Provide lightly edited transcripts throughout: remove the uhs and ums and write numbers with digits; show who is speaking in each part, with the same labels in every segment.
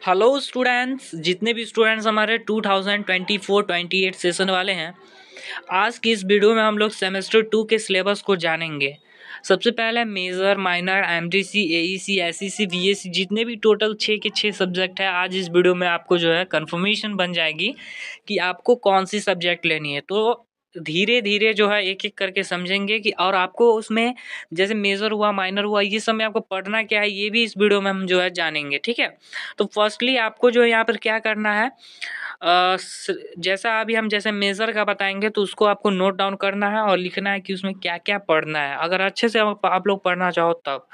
Speaker 1: Hello students, जितने भी students हमारे 2024-28 सेशन वाले हैं, आज की इस वीडियो में हम लोग सेमेस्टर 2 के सिलेबस को जानेंगे। सबसे पहले major, minor, MDC, AEC, SEC, VAC जितने भी टोटल 6 के 6 सब्जेक्ट है, आज इस वीडियो में आपको जो है कंफर्मेशन बन जाएगी कि आपको कौन सी सब्जेक्ट लेनी है। तो धीरे धीरे जो है एक एक करके समझेंगे कि और आपको उसमें जैसे मेजर हुआ, माइनर हुआ, ये सब में आपको पढ़ना क्या है, ये भी इस वीडियो में हम जो है जानेंगे। ठीक है, तो फर्स्टली आपको जो है यहाँ पर क्या करना है, जैसा अभी हम जैसे मेजर का बताएंगे तो उसको आपको नोट डाउन करना है और लिखना है कि उसमें क्या क्या पढ़ना है, अगर अच्छे से आप लोग पढ़ना चाहो तब।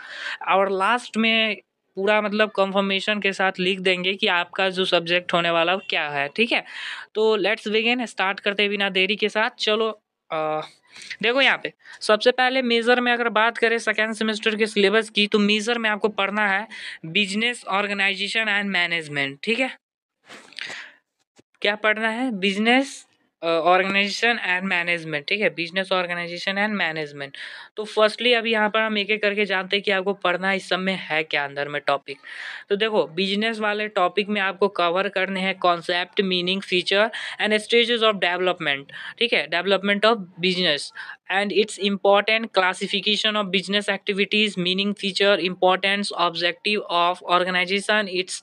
Speaker 1: और लास्ट में पूरा मतलब कंफर्मेशन के साथ लिख देंगे कि आपका जो सब्जेक्ट होने वाला वो क्या है। ठीक है, तो लेट्स बिगिन, स्टार्ट करते बिना देरी के साथ। चलो देखो यहाँ पे सबसे पहले मेजर में अगर बात करें सेकेंड सेमेस्टर के सिलेबस की, तो मेजर में आपको पढ़ना है बिजनेस ऑर्गेनाइजेशन एंड मैनेजमेंट। ठीक है, क्या पढ़ना है? Business organisation and management. ठीक है, बिजनेस ऑर्गेनाइजेशन एंड मैनेजमेंट। तो फर्स्टली अभी यहाँ पर हम एक एक करके जानते हैं कि आपको पढ़ना इस सब में है क्या अंदर में टॉपिक। तो देखो, बिजनेस वाले टॉपिक में आपको कवर करने हैं concept, meaning, feature and stages of development. ठीक है, development of business and its important classification of business activities, meaning, feature, importance, objective of organization, its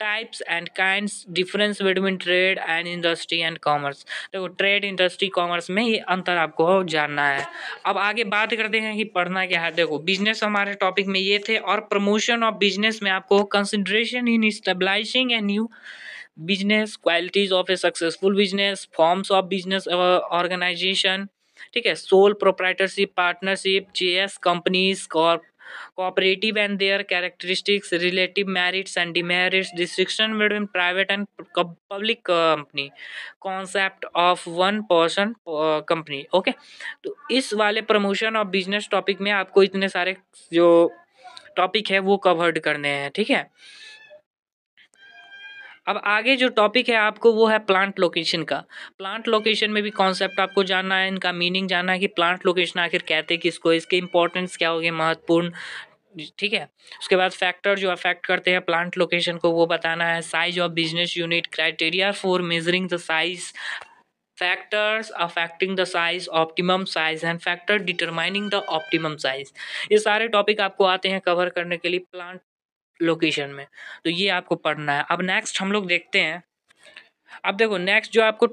Speaker 1: types and kinds, difference between trade and industry and commerce। देखो, trade, industry, commerce में ये अंतर आपको जानना है। अब आगे बात करते हैं कि पढ़ना क्या है। देखो, बिजनेस हमारे टॉपिक में ये थे, और प्रमोशन ऑफ बिजनेस में आपको consideration in stabilising a new business, qualities of a successful business, forms of business organisation. ठीक है, sole proprietorship, partnership, JS companies, cooperative and their characteristics, relative merits and demerits, distinction between private and public company, concept of one person company। Okay, तो इस वाले promotion of business topic में आपको इतने सारे जो टॉपिक है वो कवर्ड करने हैं। ठीक है, अब आगे जो टॉपिक है आपको वो है प्लांट लोकेशन का। प्लांट लोकेशन में भी कॉन्सेप्ट आपको जानना है, इनका मीनिंग जानना है कि प्लांट लोकेशन आखिर कहते हैं किसको, इसके इंपॉर्टेंस क्या होगी, महत्वपूर्ण। ठीक है, उसके बाद फैक्टर जो अफेक्ट करते हैं प्लांट लोकेशन को वो बताना है। Size of business unit, criteria for measuring the size, factors affecting the size, optimum size and factor determining the optimum size. ये सारे टॉपिक आपको आते हैं कवर करने के लिए प्लांट लोकेशन में, तो ये आपको पढ़ना है। अब नेक्स्ट हम लोग देखते हैं। अब देखो, नेक्स्ट जो आपको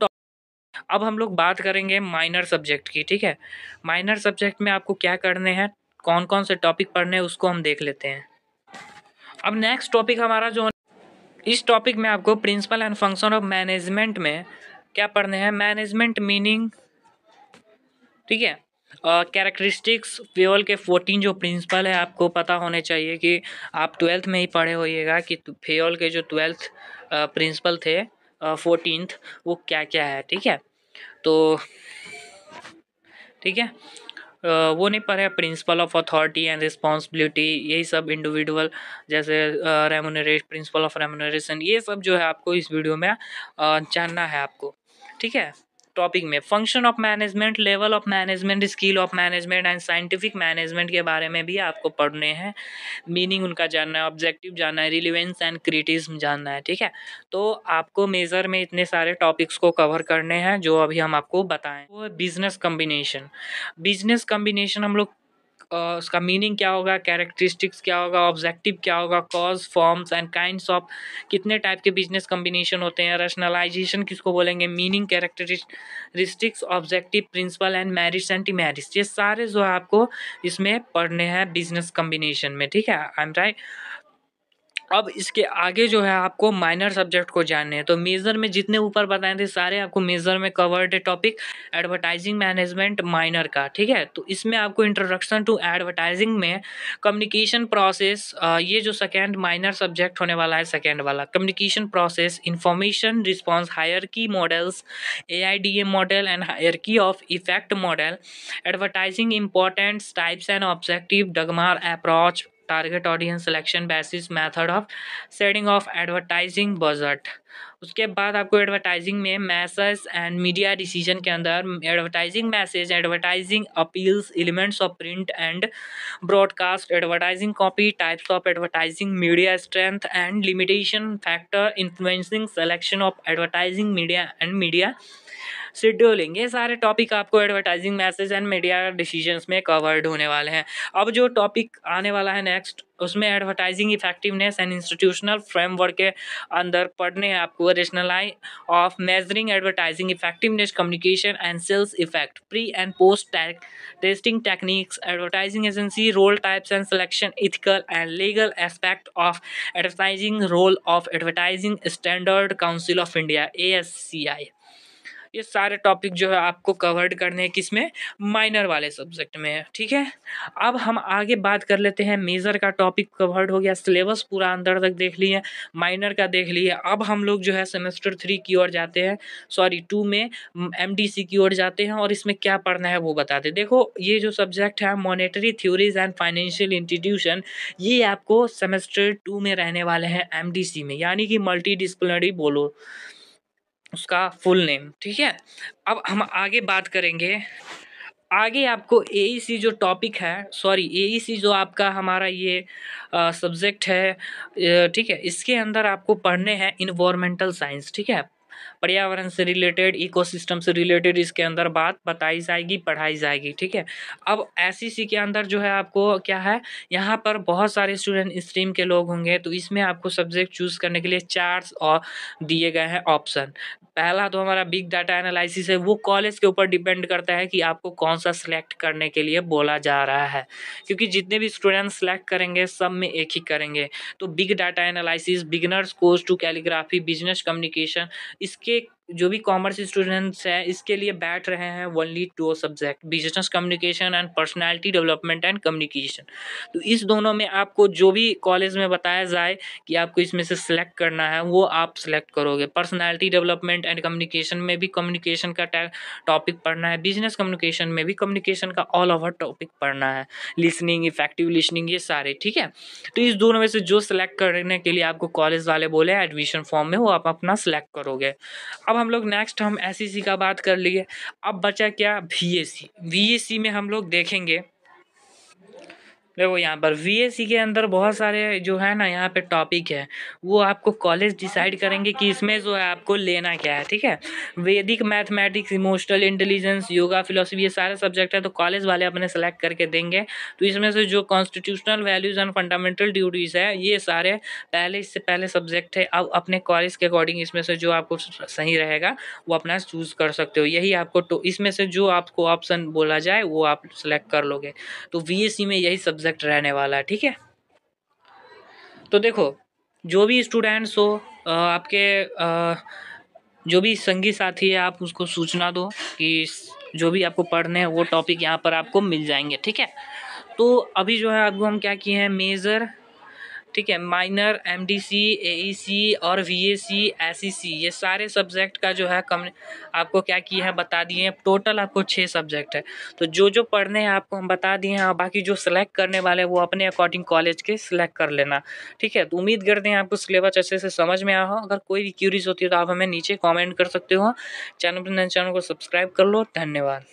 Speaker 1: अब हम लोग बात करेंगे माइनर सब्जेक्ट की। ठीक है, माइनर सब्जेक्ट में आपको क्या करने हैं, कौन कौन से टॉपिक पढ़ने हैं, उसको हम देख लेते हैं। अब नेक्स्ट टॉपिक हमारा जो, इस टॉपिक में आपको principle and function of management में क्या पढ़ने हैं, मैनेजमेंट मीनिंग। ठीक है, कैरेक्टरिस्टिक्स, फ्यूल के 14 जो प्रिंसिपल है आपको पता होने चाहिए कि आप 12th में ही पढ़े होइएगा कि फ्यूल के जो 12th प्रिंसिपल थे 14th, वो क्या क्या है। ठीक है, तो ठीक है, वो नहीं पढ़े, principle of authority and responsibility, यही सब इंडिविजुअल, जैसे रेमुनरेशन, प्रिंसिपल ऑफ रेमुनरेशन, ये सब जो है आपको इस वीडियो में जानना है आपको। ठीक है, टॉपिक में function of management, level of management, skill of management and scientific management के बारे में भी आपको पढ़ने हैं, मीनिंग उनका जानना है, ऑब्जेक्टिव जानना है, रिलेवेंस एंड क्रिटिसिज्म जानना है। ठीक है, तो आपको मेजर में इतने सारे टॉपिक्स को कवर करने हैं जो अभी हम आपको बताएं। वो बिजनेस कम्बिनेशन। बिजनेस कम्बिनेशन हम लोग उसका मीनिंग क्या होगा, कैरेक्टरिस्टिक्स क्या होगा, ऑब्जेक्टिव क्या होगा, cause, forms and kinds of, कितने टाइप के बिजनेस कम्बिनेशन होते हैं, रैशनलाइजेशन किसको बोलेंगे, meaning, characteristics, objective, principle and merits and demerits, ये सारे जो है आपको इसमें पढ़ने हैं बिजनेस कम्बिनेशन में। ठीक है, आई एम राइट। अब इसके आगे जो है आपको माइनर सब्जेक्ट को जानने हैं। तो मेजर में जितने ऊपर बताए थे सारे आपको मेजर में कवर्ड है टॉपिक, एडवर्टाइजिंग मैनेजमेंट माइनर का। ठीक है, तो इसमें आपको इंट्रोडक्शन टू एडवर्टाइजिंग में कम्युनिकेशन प्रोसेस, ये जो सेकेंड माइनर सब्जेक्ट होने वाला है, सेकेंड वाला communication process, information response, hierarchy models, AIDA model and hierarchy of effect model, advertising importance, types and objective, DAGMAR approach, target audience selection basis method of setting of advertising budget. उसके बाद आपको advertising में message and media decision के अंदर advertising message, advertising appeals, elements of print and broadcast, advertising copy, types of advertising, media strength and limitation, factor influencing selection of advertising media and media scheduling. ये सारे topic आपको advertising message and media decisions में covered होने वाले हैं। अब जो topic आने वाला है नेक्स्ट, उसमें advertising effectiveness and institutional framework के अंदर पढ़ने हैं आपको rationalise of measuring advertising effectiveness, communication and sales effect, pre and post testing techniques, advertising agency role types and selection, ethical and legal aspect of advertising, role of advertising standard council of India ASCI। ये सारे topic जो है आपको covered करने हैं किसमें, minor वाले subject में। ठीक है, अब हम आगे बात कर लेते हैं। मेजर का टॉपिक कवर्ड हो गया, सिलेबस पूरा अंदर तक देख लिए, माइनर का देख लिए। अब हम लोग जो है सेमेस्टर 3 की ओर जाते हैं, सॉरी 2 में MDC की ओर जाते हैं और इसमें क्या पढ़ना है वो बताते हैं। देखो ये जो सब्जेक्ट है monetary theories and financial institution, ये आपको सेमेस्टर 2 में रहने वाले हैं MDC में, यानी कि मल्टी डिसिप्लिनरी बोलो उसका फुल नेम। ठीक है, अब हम आगे बात करेंगे। आगे आपको AEC जो टॉपिक है, सॉरी AEC जो आपका हमारा ये सब्जेक्ट है, ठीक है, इसके अंदर आपको पढ़ने हैं इन्वायरमेंटल साइंस। ठीक है, पर्यावरण से रिलेटेड, इकोसिस्टम से रिलेटेड इसके अंदर बात बताई जाएगी, पढ़ाई जाएगी। ठीक है, अब SEC के अंदर जो है आपको क्या है, यहाँ पर बहुत सारे स्टूडेंट स्ट्रीम के लोग होंगे, तो इसमें आपको सब्जेक्ट चूज करने के लिए 4 और दिए गए हैं ऑप्शन। पहला तो हमारा बिग डाटा एनालिसिस है, वो कॉलेज के ऊपर डिपेंड करता है कि आपको कौन सा सिलेक्ट करने के लिए बोला जा रहा है, क्योंकि जितने भी स्टूडेंट सेलेक्ट करेंगे सब में एक ही करेंगे। तो big data analysis, beginners course to calligraphy, business communication, इसके जो भी कॉमर्स स्टूडेंट्स हैं इसके लिए बैठ रहे हैं only 2 subject, business communication and personality development and communication. तो इस दोनों में आपको जो भी कॉलेज में बताया जाए कि आपको इसमें से सिलेक्ट करना है वो आप सिलेक्ट करोगे। पर्सनालिटी डेवलपमेंट एंड कम्युनिकेशन में भी कम्युनिकेशन का टॉपिक पढ़ना है, बिजनेस कम्युनिकेशन में भी कम्युनिकेशन का ऑल ओवर टॉपिक पढ़ना है, लिसनिंग, इफेक्टिव लिसनिंग, ये सारे। ठीक है, तो इस दोनों में से जो सिलेक्ट करने के लिए आपको कॉलेज वाले बोले एडमिशन फॉर्म में, वो आप अपना सिलेक्ट करोगे। अब हम लोग नेक्स्ट हम SEC का बात कर लिए। अब बचा क्या, VAC में हम लोग देखेंगे। देखो यहाँ पर VAC के अंदर बहुत सारे जो है ना यहाँ पे टॉपिक है, वो आपको कॉलेज डिसाइड करेंगे कि इसमें जो है आपको लेना क्या है। ठीक है, वैदिक mathematics, emotional intelligence, yoga, philosophy, ये सारे सब्जेक्ट है, तो कॉलेज वाले अपने सेलेक्ट करके देंगे। तो इसमें से जो constitutional values and fundamental duties है, ये सारे इससे पहले सब्जेक्ट है। अब अपने कॉलेज के अकॉर्डिंग इसमें से जो आपको सही रहेगा वो अपना चूज कर सकते हो। यही आपको तो इसमें से जो आपको ऑप्शन बोला जाए वो आप सेलेक्ट कर लोगे। तो VAC में यही सब्जेक्ट रहने वाला है। ठीक है, तो देखो जो भी स्टूडेंट्स हो, आपके जो भी संगी साथी है, आप उसको सूचना दो कि जो भी आपको पढ़ने हैं वो टॉपिक यहाँ पर आपको मिल जाएंगे। ठीक है, तो अभी जो है आपको हम क्या किए हैं, मेजर, ठीक है, माइनर, MDC, AEC और VAC, SEC, ये सारे सब्जेक्ट का जो है आपको क्या किया है बता दिए हैं। टोटल आपको 6 सब्जेक्ट है, तो जो जो पढ़ने हैं आपको हम बता दिए हैं, बाकी जो सिलेक्ट करने वाले हैं वो अपने अकॉर्डिंग कॉलेज के सिलेक्ट कर लेना। ठीक है, तो उम्मीद करते हैं आपको सिलेबस अच्छे से समझ में आया हो। अगर कोई भी क्यूरीज होती है तो आप हमें नीचे कॉमेंट कर सकते हो। चैनल को सब्सक्राइब कर लो। धन्यवाद।